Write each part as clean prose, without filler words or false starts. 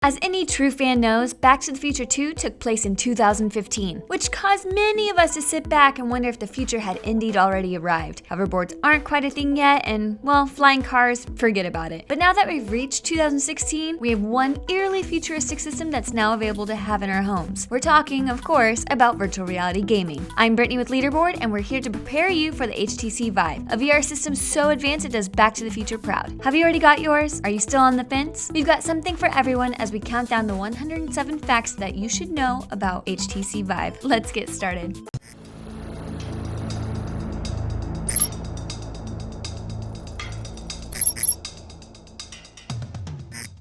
As any true fan knows, Back to the Future 2 took place in 2015, which caused many of us to sit back and wonder if the future had indeed already arrived. Hoverboards aren't quite a thing yet, and, well, flying cars, forget about it. But now that we've reached 2016, we have one eerily futuristic system that's now available to have in our homes. We're talking, of course, about virtual reality gaming. I'm Brittani with Leaderboard, and we're here to prepare you for the HTC Vive, a VR system so advanced it does Back to the Future proud. Have you already got yours? Are you still on the fence? We've got something for everyone as we count down the 107 facts that you should know about HTC Vive. Let's get started.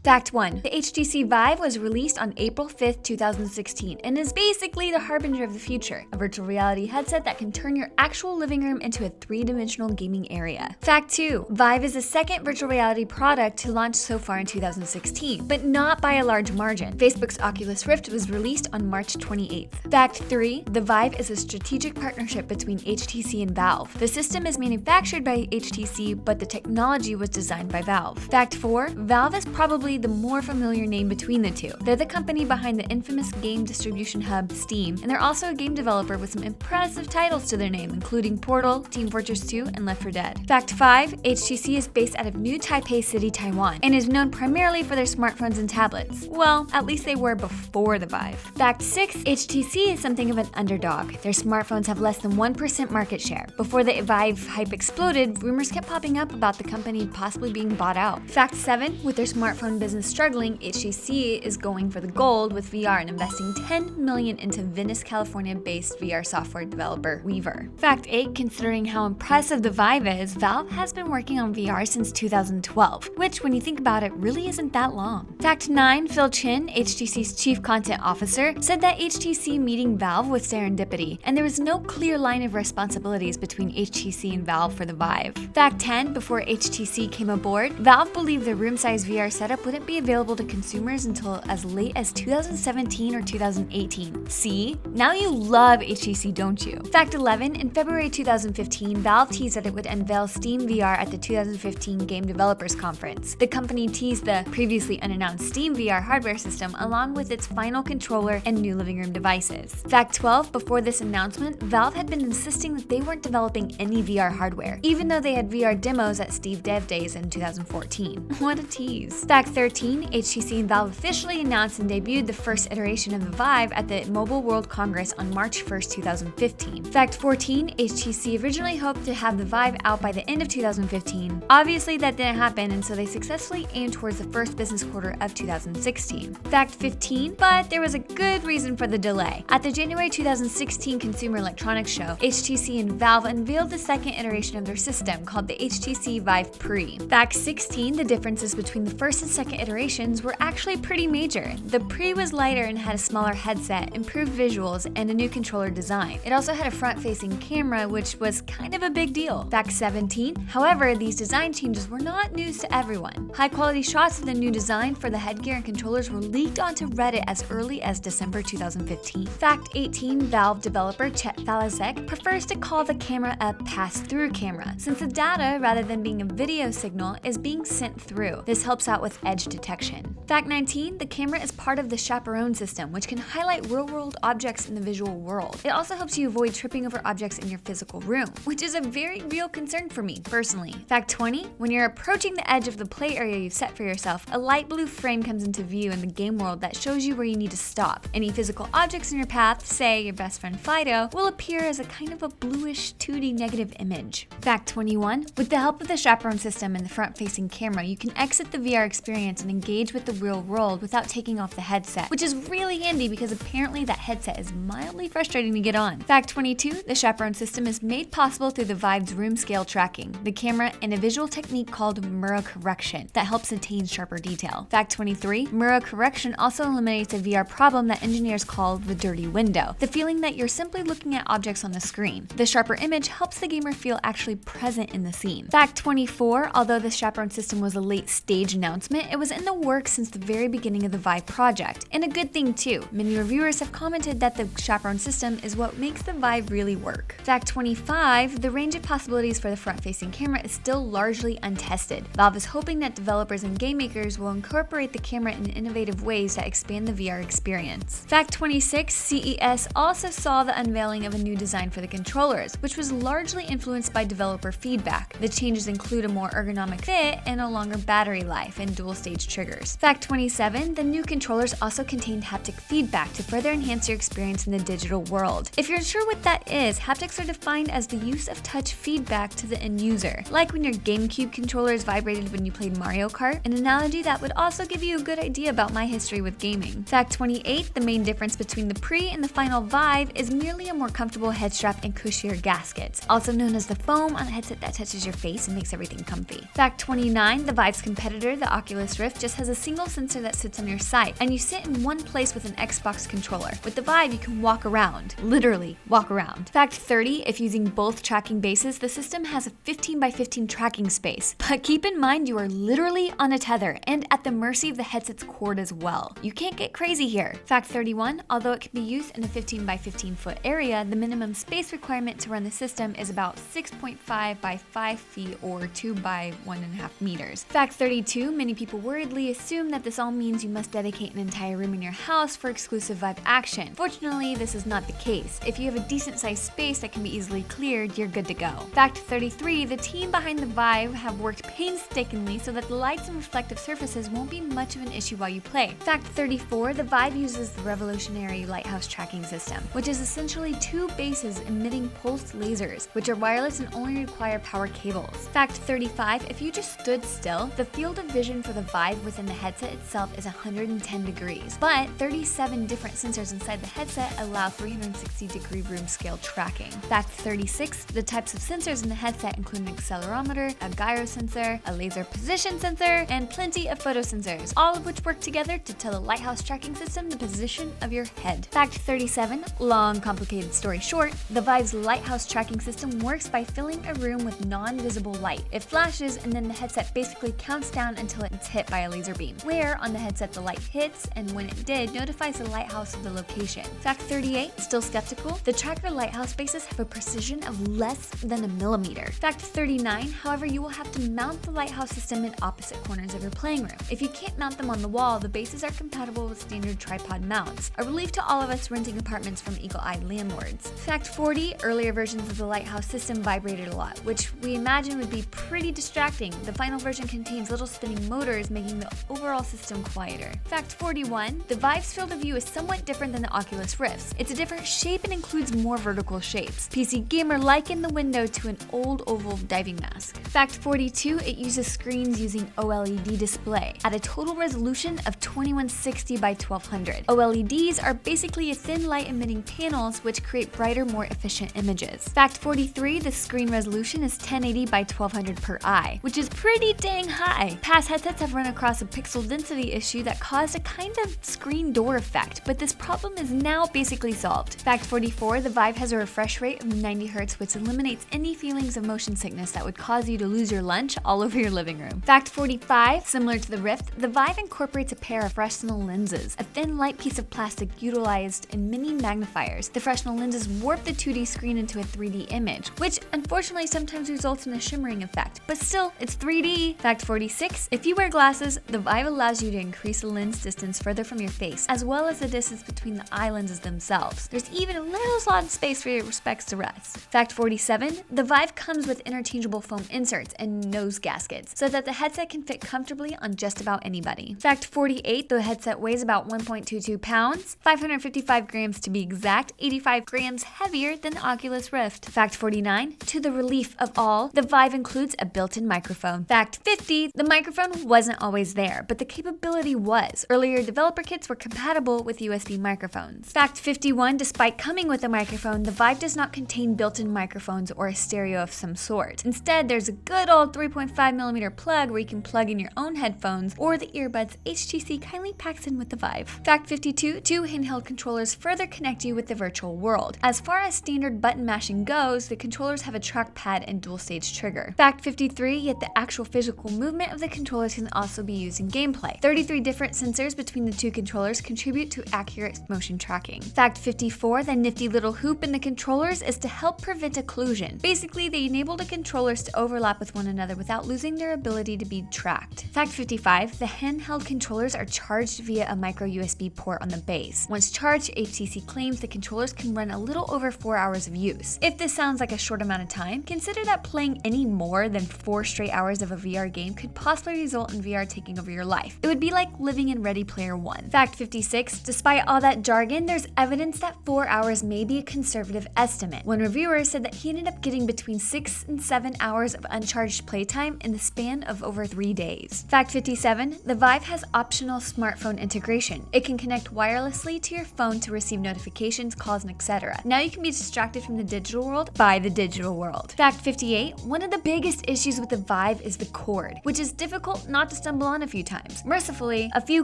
Fact 1. The HTC Vive was released on April 5th, 2016 and is basically the harbinger of the future, a virtual reality headset that can turn your actual living room into a three-dimensional gaming area. Fact 2. Vive is the second virtual reality product to launch so far in 2016, but not by a large margin. Facebook's Oculus Rift was released on March 28th. Fact 3. The Vive is a strategic partnership between HTC and Valve. The system is manufactured by HTC, but the technology was designed by Valve. Fact 4. Valve is probably the more familiar name between the two. They're the company behind the infamous game distribution hub Steam, and they're also a game developer with some impressive titles to their name, including Portal, Team Fortress 2, and Left 4 Dead. Fact 5. HTC is based out of New Taipei City, Taiwan, and is known primarily for their smartphones and tablets. Well, at least they were before the Vive. Fact 6. HTC is something of an underdog. Their smartphones have less than 1% market share. Before the Vive hype exploded, rumors kept popping up about the company possibly being bought out. Fact 7. With their smartphone business struggling, HTC is going for the gold with VR and investing $10 million into Venice, California-based VR software developer Weaver. Fact 8. Considering how impressive the Vive is, Valve has been working on VR since 2012, which, when you think about it, really isn't that long. Fact 9. Phil Chin, HTC's chief content officer, said that HTC meeting Valve was serendipity, and there was no clear line of responsibilities between HTC and Valve for the Vive. Fact 10. Before HTC came aboard, Valve believed their room-size VR setup wouldn't be available to consumers until as late as 2017 or 2018. See? Now you love HTC, don't you? Fact 11. In February 2015, Valve teased that it would unveil SteamVR at the 2015 Game Developers Conference. The company teased the previously unannounced SteamVR hardware system along with its final controller and new living room devices. Fact 12. Before this announcement, Valve had been insisting that they weren't developing any VR hardware, even though they had VR demos at Steve Dev Days in 2014. What a tease. Fact 13. HTC and Valve officially announced and debuted the first iteration of the Vive at the Mobile World Congress on March 1st, 2015. Fact 14. HTC originally hoped to have the Vive out by the end of 2015. Obviously, that didn't happen, and so they successfully aimed towards the first business quarter of 2016. Fact 15. But there was a good reason for the delay. At the January 2016 Consumer Electronics Show, HTC and Valve unveiled the second iteration of their system called the HTC Vive Pre. Fact 16. The differences between the first and second iterations were actually pretty major. The Pre was lighter and had a smaller headset, improved visuals, and a new controller design. It also had a front-facing camera, which was kind of a big deal. Fact 17. However, these design changes were not news to everyone. High-quality shots of the new design for the headgear and controllers were leaked onto Reddit as early as December 2015. Fact 18. Valve developer Chet Falazek prefers to call the camera a pass-through camera, since the data, rather than being a video signal, is being sent through. This helps out with edge detection. Fact 19. The camera is part of the Chaperone system, which can highlight real-world objects in the visual world. It also helps you avoid tripping over objects in your physical room, which is a very real concern for me, personally. Fact 20. When you're approaching the edge of the play area you've set for yourself, a light blue frame comes into view in the game world that shows you where you need to stop. Any physical objects in your path, say your best friend Fido, will appear as a kind of a bluish 2D negative image. Fact 21. With the help of the Chaperone system and the front-facing camera, you can exit the VR experience and engage with the real world without taking off the headset, which is really handy because apparently that headset is mildly frustrating to get on. Fact 22. The Chaperone system is made possible through the Vive's room scale tracking, the camera, and a visual technique called mirror correction that helps attain sharper detail. Fact 23. Mirror correction also eliminates a VR problem that engineers call the dirty window, the feeling that you're simply looking at objects on the screen. The sharper image helps the gamer feel actually present in the scene. Fact 24. Although the Chaperone system was a late stage announcement, it was in the works since the very beginning of the Vive project, and a good thing too. Many reviewers have commented that the Chaperone system is what makes the Vive really work. Fact 25, the range of possibilities for the front-facing camera is still largely untested. Valve is hoping that developers and game makers will incorporate the camera in innovative ways that expand the VR experience. Fact 26, CES also saw the unveiling of a new design for the controllers, which was largely influenced by developer feedback. The changes include a more ergonomic fit and a longer battery life and dual-stage triggers. Fact 27, the new controllers also contained haptic feedback to further enhance your experience in the digital world. If you're unsure what that is, haptics are defined as the use of touch feedback to the end user, like when your GameCube controllers vibrated when you played Mario Kart, an analogy that would also give you a good idea about my history with gaming. Fact 28, the main difference between the pre and the final Vive is merely a more comfortable head strap and cushier gaskets, also known as the foam on a headset that touches your face and makes everything comfy. Fact 29, the Vive's competitor, the Oculus Rift, just has a single sensor that sits on your side, and you sit in one place with an Xbox controller. With the Vive, you can walk around, literally walk around. Fact 30, if using both tracking bases, the system has a 15 by 15 tracking space, but keep in mind you are literally on a tether and at the mercy of the headset's cord as well. You can't get crazy here. Fact 31, although it can be used in a 15 by 15 foot area, the minimum space requirement to run the system is about 6.5 by 5 feet or 2 by 1.5 meters. Fact 32, many people worriedly assume that this all means you must dedicate an entire room in your house for exclusive Vive action. Fortunately, this is not the case. If you have a decent sized space that can be easily cleared, you're good to go. Fact 33, the team behind the Vive have worked painstakingly so that the lights and reflective surfaces won't be much of an issue while you play. Fact 34, the Vive uses the revolutionary lighthouse tracking system, which is essentially two bases emitting pulsed lasers, which are wireless and only require power cables. Fact 35, if you just stood still, the field of vision for the Vive within the headset itself is 110 degrees, but 37 different sensors inside the headset allow 360-degree room scale tracking. Fact 36, the types of sensors in the headset include an accelerometer, a gyro sensor, a laser position sensor, and plenty of photo sensors, all of which work together to tell the lighthouse tracking system the position of your head. Fact 37, long complicated story short, the Vive's lighthouse tracking system works by filling a room with non-visible light. It flashes and then the headset basically counts down until it's hit by a laser beam, where on the headset the light hits, and when it did, notifies the lighthouse of the location. Fact 38, still skeptical? The tracker lighthouse bases have a precision of less than a millimeter. Fact 39, however, you will have to mount the lighthouse system in opposite corners of your playing room. If you can't mount them on the wall, the bases are compatible with standard tripod mounts, a relief to all of us renting apartments from eagle-eyed landlords. Fact 40, earlier versions of the lighthouse system vibrated a lot, which we imagine would be pretty distracting. The final version contains little spinning motors, making the overall system quieter. Fact 41, the Vive's field of view is somewhat different than the Oculus Rift's. It's a different shape and includes more vertical shapes. PC Gamer likened the window to an old oval diving mask. Fact 42, it uses screens using OLED display at a total resolution of 2160 by 1200. OLEDs are basically a thin light emitting panels which create brighter, more efficient images. Fact 43, the screen resolution is 1080 by 1200 per eye, which is pretty dang high. Past headsets have run across a pixel density issue that caused a kind of screen door effect, but this problem is now basically solved. Fact 44, the Vive has a refresh rate of 90 Hz, which eliminates any feelings of motion sickness that would cause you to lose your lunch all over your living room. Fact 45, similar to the Rift, the Vive incorporates a pair of Fresnel lenses, a thin light piece of plastic utilized in mini magnifiers. The Fresnel lenses warp the 2D screen into a 3D image, which unfortunately sometimes results in a shimmering effect, but still, it's 3D. Fact 46, if you wear glasses, the Vive allows you to increase the lens distance further from your face, as well as the distance between the eye lenses themselves. There's even a little slot in space for your specs to rest. Fact 47, the Vive comes with interchangeable foam inserts and nose gaskets, so that the headset can fit comfortably on just about anybody. Fact 48, the headset weighs about 1.22 pounds, 555 grams to be exact, 85 grams heavier than the Oculus Rift. Fact 49, to the relief of all, the Vive includes a built-in microphone. Fact 50, the microphone wasn't always there, but the capability was. Earlier developer kits were compatible with USB microphones. Fact 51, despite coming with a microphone, the Vive does not contain built-in microphones or a stereo of some sort. Instead, there's a good old 3.5mm plug where you can plug in your own headphones or the earbuds HTC kindly packs in with the Vive. Fact 52, two handheld controllers further connect you with the virtual world. As far as standard button mashing goes, the controllers have a trackpad and dual-stage trigger. Fact 53, yet the actual physical movement of the controllers can also be used in gameplay. 33 different sensors between the two controllers contribute to accurate motion tracking. Fact 54, the nifty little hoop in the controllers is to help prevent occlusion. Basically, they enable the controllers to overlap with one another without losing their ability to be tracked. Fact 55, the handheld controllers are charged via a micro USB port on the base. Once charged, HTC claims the controllers can run a little over 4 hours of use. If this sounds like a short amount of time, consider that playing any more than 4 straight hours of a VR game could possibly result in VR taking over your life. It would be like living in Ready Player One. Fact 56, despite all that jargon, there's evidence that 4 hours may be a conservative estimate. One reviewer said that he ended up getting between 6 and 7 hours of uncharged playtime in the span of over 3 days. Fact 57, the Vive has optional smartphone integration. It can connect wirelessly to your phone to receive notifications, calls, and etc. Now you can be distracted from the digital world by the digital world. Fact 58, one of the biggest issues with the Vive is the cord, which is difficult not to stumble on a few times. Mercifully, a few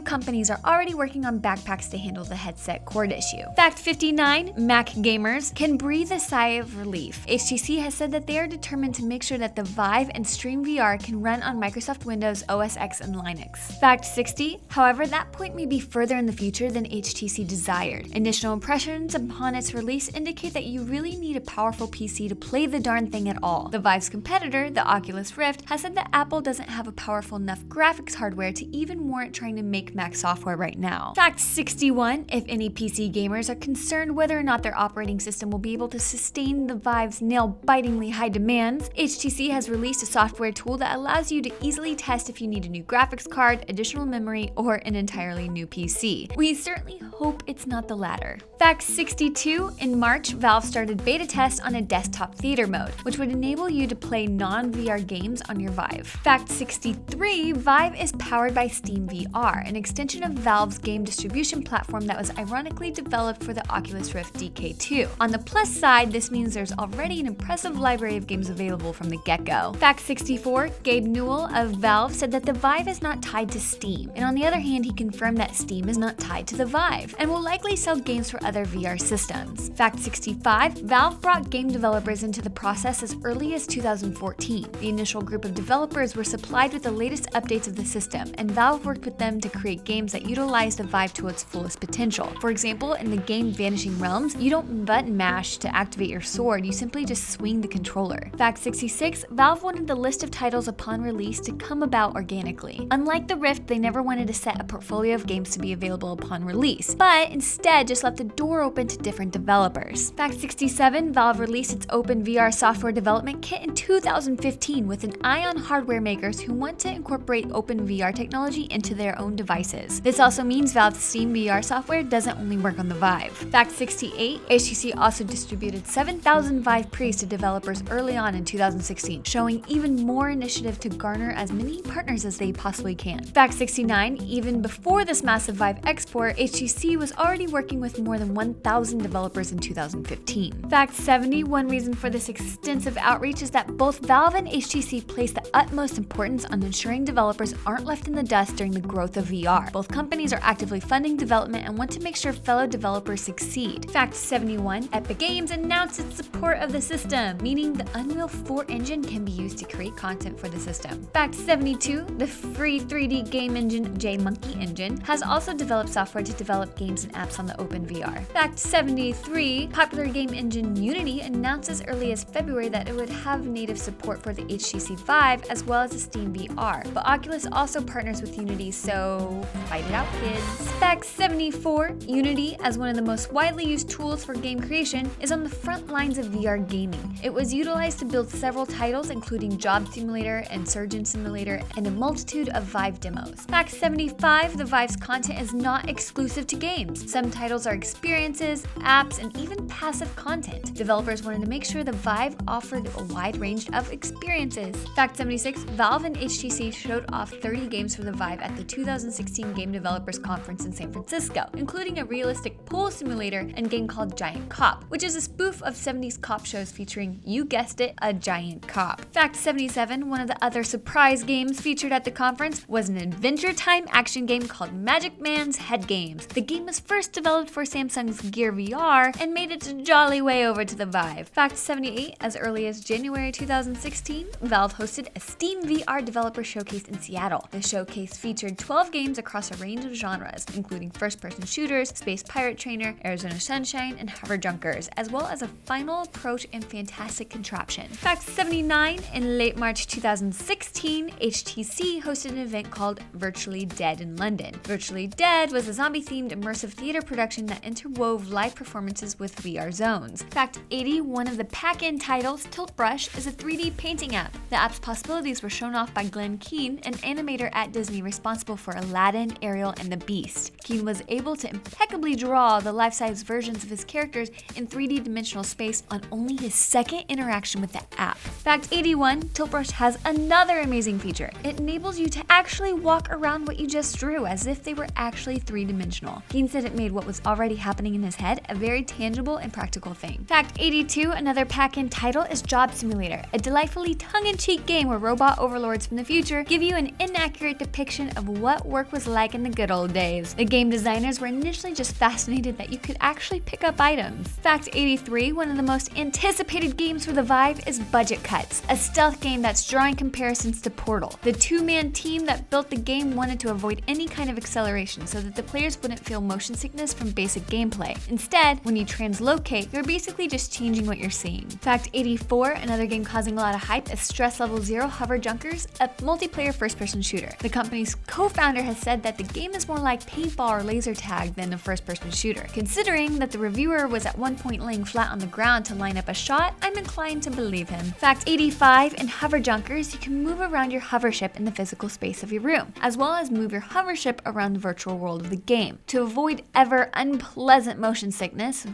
companies are already working on backpacks to handle the headset cord issue. Fact 59, Mac gamers can breathe a sigh of relief. HTC has said that they are determined to make sure that the Vive and SteamVR can run on Microsoft Windows OS X and Linux. Fact 60, however, that point may be further in the future than HTC desired. Initial impressions upon its release indicate that you really need a powerful PC to play the darn thing at all. The Vive's competitor, the Oculus Rift, has said that Apple doesn't have a powerful enough graphics hardware to even warrant trying to make Mac software right now. Fact 61, if any PC gamers are concerned whether or not their operating system will be able to sustain the Vive's nail-bitingly high demands, HTC has released a software tool that allows you to easily test if you need a new graphics card, additional memory, or an entirely new PC. We certainly hope it's not the latter. Fact 62, in March, Valve started beta tests on a desktop theater mode, which would enable you to play non-VR games on your Vive. Fact 63, Vive is powered by SteamVR, an extension of Valve's game distribution platform that was ironically developed for the Oculus Rift DK2. On the plus side, this means there's already an impressive library of games available from the get-go. Fact 64, Gabe Newell of Valve said that the Vive is not tied to Steam, and on the other hand, he confirmed that Steam is not tied to the Vive, and will likely sell games for other VR systems. Fact 65, Valve brought game developers into the process as early as 2014. The initial group of developers were supplied with the latest updates of the system, and Valve worked with them to create games that utilize the Vive to its fullest potential. For example, in the game Vanishing Realms, you don't button mash to activate your sword, you simply just swing the controller. Fact 66, Valve wanted the list of titles upon release to come about organically. Unlike the Rift, they never wanted to set a portfolio of games to be available upon release, but instead just left the door open to different developers. Fact 67, Valve released its Open VR software development kit in 2015 with an eye on hardware makers who want to incorporate Open VR technology into their own devices. This also means Valve's SteamVR software doesn't only work on the Vive. Fact 68, HTC also distributed 7,000 Vive Pres to developers early on in 2016, showing even more initiative to garner as many partners as they possibly can. Fact 69, even before this massive Vive export, HTC was already working with more than 1,000 developers in 2015. Fact 70, one reason for this extensive outreach is that both Valve and HTC place the utmost importance on ensuring developers aren't left in the dust during the growth of VR. Both companies are actively funding development and want to make sure fellow developers succeed. Fact 71, Epic Games announced its support of the system, meaning the Unreal 4 engine can be used to create content for the system. Fact 72, the free 3D game engine JMonkey Engine has also developed software to develop games and apps on the OpenVR. Fact 73, popular game engine Unity announced as early as February that it would have native support for the HTC Vive as well as the SteamVR, but Oculus also partners with Unity, so fight it out, kids. Fact 74, Unity, as one of the most widely used tools for game creation, is on the front lines of VR gaming. It was utilized to build several titles, including Job Simulator and Surgeon Simulator, and a multitude of Vive demos. Fact 75, the Vive's content is not exclusive to games. Some titles are experiences, apps, and even passive content. Developers wanted to make sure the Vive offered a wide range of experiences. Fact 76, Valve and HTC showed off 30 games for the Vive at the 2016 Game Developers Conference in San Francisco, including a realistic pool simulator and game called Giant Cop, which is a spoof of 70s cop shows featuring, you guessed it, a giant cop. Fact 77, one of the other surprise games featured at the conference was an Adventure Time action game called Magic Man's Head Games. The game was first developed for Samsung's Gear VR and made its jolly way over to the Vive. Fact 78, as early as January 2016, Valve hosted a SteamVR developer showcase in Seattle. The showcase featured 12 games across a range of genres, including first-person shooters, Space Pirate Trainer, Arizona Sunshine, and Hover Junkers, as well as a final approach and fantastic contraption. Fact 79, in late March 2016, HTC hosted an event called Virtually Dead in London. Virtually Dead was a zombie-themed immersive theater production that interwove live performances with VR zones. Fact 80, one of the pack-in titles, Tilt Brush, is a 3D painting app. The app's possibilities were shown off by Glenn Keane, an animator at Disney responsible for Aladdin, Ariel, and the Beast. Keane was able to impeccably draw the life-size versions of his characters in 3D dimensional space on only his second interaction with the app. Fact 81, Tilt Brush has another amazing feature. It enables you to actually walk around what you just drew as if they were actually three-dimensional. Keane said it made what was already happening in his head a very tangible and practical thing. Fact 82, another pack-in title is Job Simulator, a delightfully tongue-in-cheek game where robot overlords from the future give you an inaccurate depiction of what work was like in the good old days. The game designers were initially just fascinated that you could actually pick up items. Fact 83, one of the most anticipated games for the Vive is Budget Cuts, a stealth game that's drawing comparisons to Portal. The two-man team that built the game wanted to avoid any kind of acceleration so that the players wouldn't feel motion sickness from basic gameplay. Instead, when you translocate, you're basically just changing what you're seeing. Fact 84, another game causing a lot of hype is Stress Level 0 Hover Junkers, a multiplayer first-person shooter. The company's co-founder has said that the game is more like paintball or laser tag than a first-person shooter. Considering that the reviewer was at one point laying flat on the ground to line up a shot, I'm inclined to believe him. Fact 85, in Hover Junkers, you can move around your hover ship in the physical space of your room, as well as move your hover ship around the virtual world of the game. To avoid ever unpleasant motion sickness,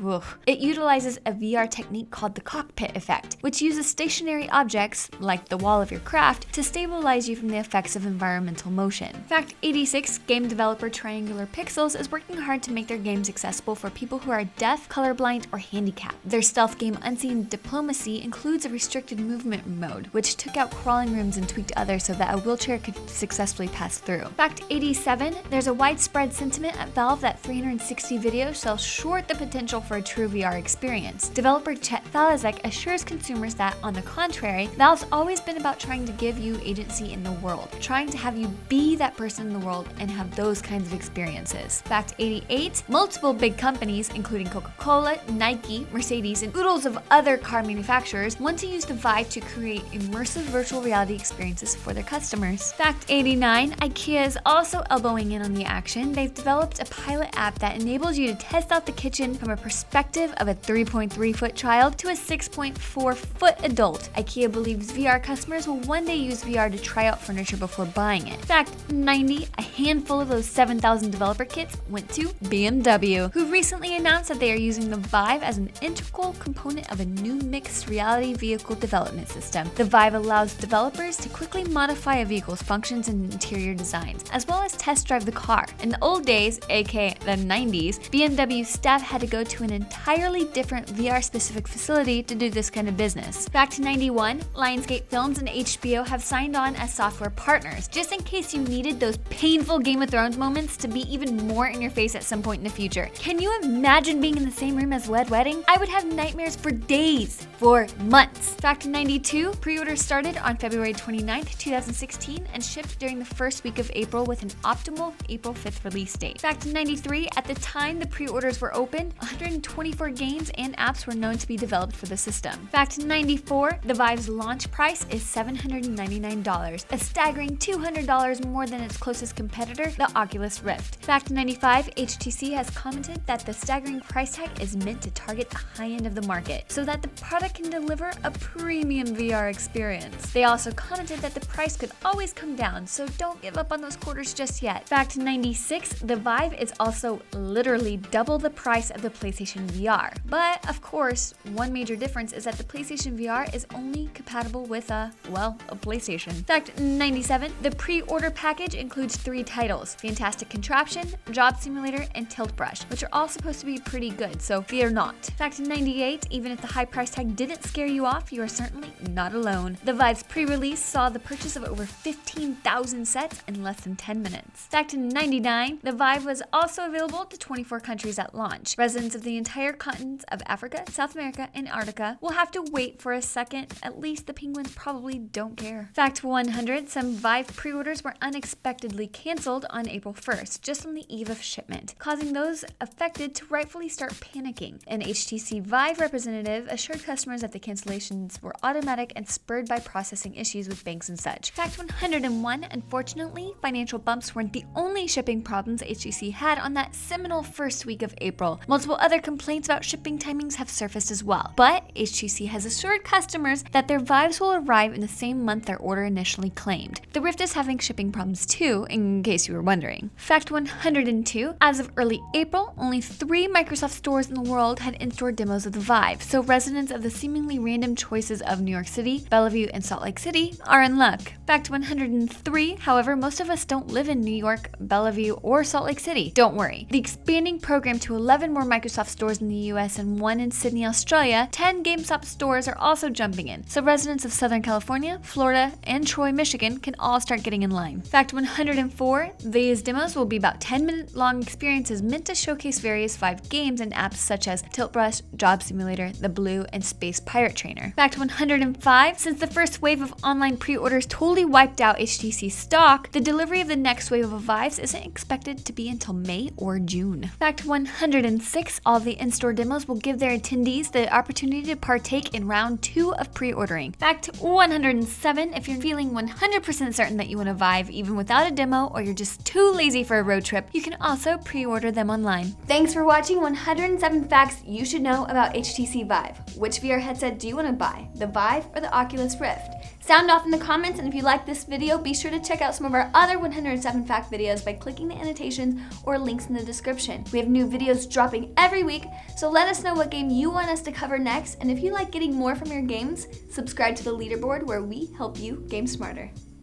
it utilizes a VR technique called the cockpit effect, which uses stationary objects, like the wall of your craft, to stabilize you from the effects of environmental motion. Fact 86, game developer Triangular Pixels is working hard to make their games accessible for people who are deaf, colorblind, or handicapped. Their stealth game Unseen Diplomacy includes a restricted movement mode, which took out crawling rooms and tweaked others so that a wheelchair could successfully pass through. Fact 87, there's a widespread sentiment at Valve that 360 video sells short the potential for a true VR experience. Developer Chet Falazek assures consumers that, on the contrary, Valve's always been about trying to give you agency in the world, trying to have you be that person in the world and have those kinds of experiences. Fact 88, multiple big companies, including Coca-Cola, Nike, Mercedes, and oodles of other car manufacturers, want to use the Vive to create immersive virtual reality experiences for their customers. Fact 89, IKEA is also elbowing in on the action. They've developed a pilot app that enables you to test out the kitchen from a perspective of a 3.3-foot child to a 6.4-foot adult. IKEA believes VR customers will one day use VR to try out furniture before buying it. Fact 90, a handful of those 7,000 developer kits went to BMW, who recently announced that they are using the Vive as an integral component of a new mixed reality vehicle development system. The Vive allows developers to quickly modify a vehicle's functions and interior designs, as well as test drive the car. In the old days, aka the 90s, BMW staff had to go to an entirely different VR-specific facility to do this kind of business. Fact 91, Lionsgate Films and HBO have signed on as software partners, just in case you needed those painful Game of Thrones moments to be even more in your face at some point in the future. Can you imagine being in the same room as Wed Wedding? I would have nightmares for days, for months. Fact 92, pre-orders started on February 29th, 2016 and shipped during the first week of April with an optimal April 5th release date. Fact 93, at the time the pre-orders were open, 124 games and apps were known to be developed for the system. Fact 94, the Vive's launch price is $799, a staggering $200 more than its closest competitor, the Oculus Rift. Fact 95, HTC has commented that the staggering price tag is meant to target the high end of the market, so that the product can deliver a premium VR experience. They also commented that the price could always come down, so don't give up on those quarters just yet. Fact 96, the Vive is also literally double the price of the PlayStation VR. But of course, one major difference is that the PlayStation VR is only compatible with a PlayStation. Fact 97, the pre-order package includes 3 titles: Fantastic Contraption, Job Simulator, and Tilt Brush, which are all supposed to be pretty good, so fear not. Fact 98, even if the high price tag didn't scare you off, you are certainly not alone. The Vive's pre-release saw the purchase of over 15,000 sets in less than 10 minutes. Fact 99, the Vive was also available to 24 countries at launch. Residents of the entire continents of Africa, South America, and Antarctica will have to wait for a second. At least the penguins probably don't care. Fact 100, some Vive pre-orders were unexpectedly canceled on April 1st, just on the eve of shipment, causing those affected to rightfully start panicking. An HTC Vive representative assured customers that the cancellations were automatic and spurred by processing issues with banks and such. Fact 101, unfortunately, financial bumps weren't the only shipping problems HTC had on that seminal first week of April. Multiple other complaints about shipping timings have surfaced as well, but HTC has assured customers that their Vives will arrive in the same month their order initially claimed. The Rift is having shipping problems too, in case you were wondering. Fact 102, as of early April, only 3 Microsoft stores in the world had in-store demos of the Vive, so residents of the seemingly random choices of New York City, Bellevue, and Salt Lake City are in luck. Fact 103, however, most of us don't live in New York, Bellevue, or Salt Lake City. Don't worry. The expanding program to 11 more Microsoft stores in the US and 1 in Sydney, Australia, 10 GameStop stores are also jumping in, so residents of Southern California, Florida, and Troy, Michigan can all start getting in line. Fact 104, these demos will be about 10-minute long experiences meant to showcase various Vive games and apps such as Tilt Brush, Job Simulator, The Blue, and Space Pirate Trainer. Fact 105, since the first wave of online pre-orders totally wiped out HTC stock, the delivery of the next wave of Vives isn't expected to be until May or June. Fact 106, all of the in-store demos will give their attendees the opportunity to partake in round 2 of pre-ordering. Fact 107, if you're feeling 100% certain that you want a Vive even without a demo, or you're just too lazy for a road trip, you can also pre-order them online. Thanks for watching 107 facts you should know about HTC Vive. Which VR headset do you want to buy, the Vive or the Oculus Rift? Sound off in the comments, and if you like this video, be sure to check out some of our other 107 fact videos by clicking the annotations or links in the description. We have new videos dropping every week, so let us know what game you want us to cover next, and if you like getting more from your games, subscribe to the Leaderboard where we help you game smarter.